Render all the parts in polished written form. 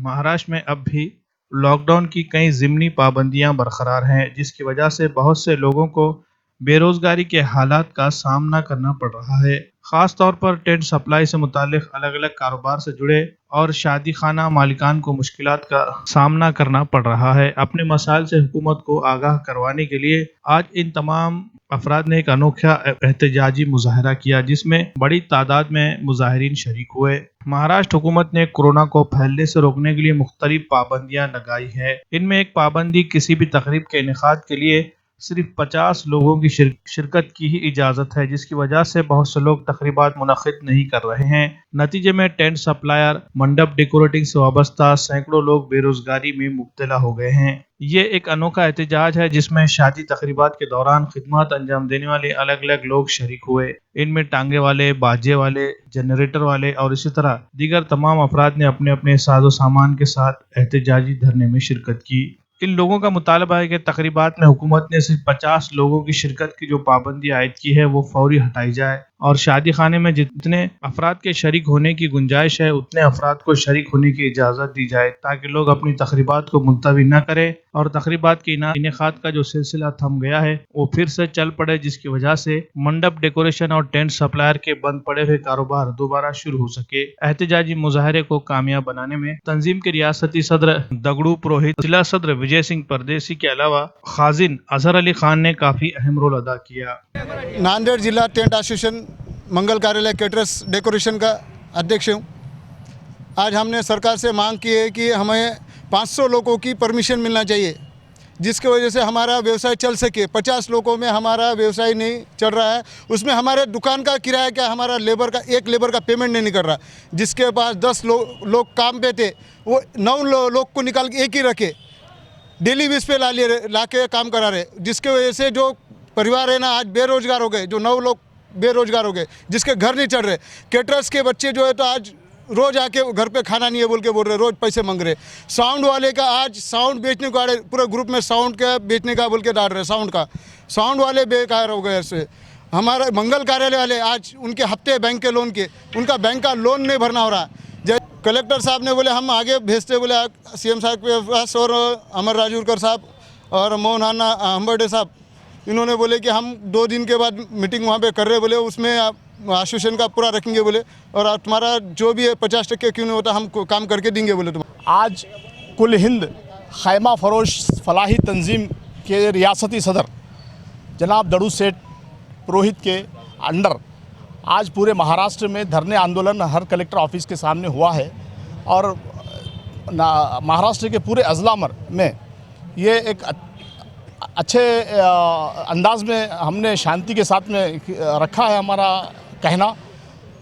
महाराष्ट्र में अब भी लॉकडाउन की कई ज़िमनी पाबंदियां बरकरार हैं, जिसकी वजह से बहुत से लोगों को बेरोजगारी के हालात का सामना करना पड़ रहा है। खास तौर पर टेंट सप्लाई से मुतालिक अलग-अलग कारोबार से जुड़े और शादी खाना मालिकान को मुश्किलात का सामना करना पड़ रहा है। अपने मसाइल से हुकूमत को आगाह करवाने के लिए आज इन तमाम अफराद ने एक अनोखा एहतजाजी मुजाहरा किया, जिसमें बड़ी तादाद में मुजाहिरीन शरीक हुए। महाराष्ट्र हुकूमत ने कोरोना को फैलने से रोकने के लिए मुख्तलिफ पाबंदियां लगाई है। इनमें एक पाबंदी किसी भी तकरीब के इनेकाद के लिए सिर्फ 50 लोगों की शिरकत की ही इजाज़त है, जिसकी वजह से बहुत से लोग तकरीबात मुनक्किद नहीं कर रहे हैं। नतीजे में टेंट सप्लायर, मंडप डेकोरेटिंग से वाबस्ता सैकड़ों लोग बेरोजगारी में मुब्तला हो गए हैं। ये एक अनोखा एहतजाज है जिसमें शादी तकरीबात के दौरान खिदमत अंजाम देने वाले अलग अलग लोग शरीक हुए। इनमें टांगे वाले, बाजे वाले, जनरेटर वाले और इसी तरह दीगर तमाम अफराद ने अपने अपने साजो सामान के साथ एहतजाजी धरने में शिरकत की। इन लोगों का मुतालबा है कि तकरीबात में हुकूमत ने सिर्फ 50 लोगों की शिरकत की जो पाबंदी आयद की है वो फौरी हटाई जाए और शादी खाने में जितने अफराद के शरीक होने की गुंजाइश है उतने अफराद को शरीक होने की इजाज़त दी जाए, ताकि लोग अपनी तकरीबात को मुलतवी न करें और तकरीबात के इनेकाद का जो सिलसिला थम गया है वो फिर से चल पड़े, जिसकी वजह से मंडप डेकोरेशन और टेंट सप्लायर के बंद पड़े हुए कारोबार दोबारा शुरू हो सके। एहतजाजी मुजाहरे को कामयाब बनाने में तंजीम के रियासती सदर दगड़ू पुरोहित, जिला सदर विजय सिंह परदेसी के अलावा खाजिन अजहर अली खान ने काफी अहम रोल अदा किया। नांदेड़ जिला टेंट एसोसिएशन मंगल कार्यालय कैटरर्स डेकोरेशन का अध्यक्ष हूँ। आज हमने सरकार से मांग की है कि हमें 500 लोगों की परमिशन मिलना चाहिए, जिसकी वजह से हमारा व्यवसाय चल सके। 50 लोगों में हमारा व्यवसाय नहीं चल रहा है। उसमें हमारे दुकान का किराया क्या, हमारा लेबर का एक लेबर का पेमेंट नहीं कर रहा। जिसके पास 10 लोग काम पे थे वो 9 लोग को निकाल के एक ही रखे, डेली बेस पे ला के काम करा रहे, जिसके वजह से जो परिवार है ना आज बेरोजगार हो गए। जो 9 लोग बेरोजगार हो गए, जिसके घर नहीं चल रहे। कैटरर्स के बच्चे जो है तो आज रोज़ आके घर पे खाना नहीं है बोल के बोल रहे, रोज़ पैसे मांग रहे। साउंड वाले का आज साउंड बेचने को आ रहे, पूरे ग्रुप में साउंड का बेचने का बोल के डाल रहे। साउंड वाले बेकार हो गए ऐसे। हमारे मंगल कार्यालय वाले आज उनके हफ्ते बैंक के लोन के, उनका बैंक का लोन नहीं भरना हो रहा। जब कलेक्टर साहब ने बोले हम आगे भेजते, बोले CM साहब के पास और अमर राजूरकर साहब और मोहन हम्बर्डे साहब, इन्होंने बोले कि हम 2 दिन के बाद मीटिंग वहाँ पे कर रहे, बोले उसमें आश्वासन का पूरा रखेंगे बोले, और तुम्हारा जो भी है 50% क्यों नहीं होता हम काम करके देंगे बोले। तुम आज कुल हिंद खैमा फरोश फलाही तंजीम के रियासती सदर जनाब दड़ू सेठ पुरोहित के अंडर आज पूरे महाराष्ट्र में धरने आंदोलन हर कलेक्टर ऑफिस के सामने हुआ है और महाराष्ट्र के पूरे अजला में ये एक अच्छे अंदाज में हमने शांति के साथ में रखा है हमारा कहना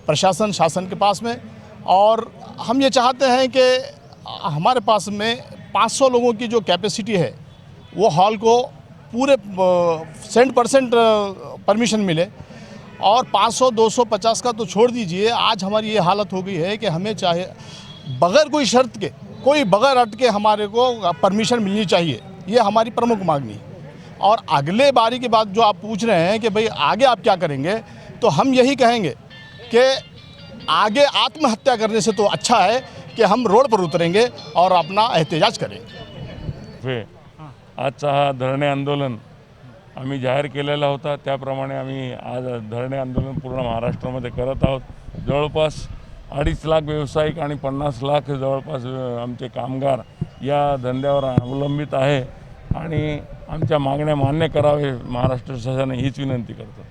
प्रशासन शासन के पास में। और हम ये चाहते हैं कि हमारे पास में 500 लोगों की जो कैपेसिटी है वो हॉल को पूरे 100% परमिशन मिले, और 500, 200, 50 का तो छोड़ दीजिए। आज हमारी ये हालत हो गई है कि हमें चाहे बगैर कोई शर्त के, कोई बगैर अट के हमारे को परमिशन मिलनी चाहिए। ये हमारी प्रमुख मांगनी है। और अगले बारी के बाद जो आप पूछ रहे हैं कि भाई आगे आप क्या करेंगे, तो हम यही कहेंगे कि आगे आत्महत्या करने से तो अच्छा है कि हम रोड पर उतरेंगे और अपना एहतजाज करेंगे। आजचा हा धरणे आंदोलन आम्ही जाहीर केलेला होता, त्याप्रमाणे आम्ही आज धरणे आंदोलन पूर्ण महाराष्ट्रामध्ये करत आहोत। जवळपास 2.5 लाख व्यावसायिक आणि 50 लाख जवळपास आमचे कामगार या धंद्यावर अवलंबित आहे आणि आमच्या मागण्या मान्य करावे महाराष्ट्र शासनाने हीच विनंती करतो।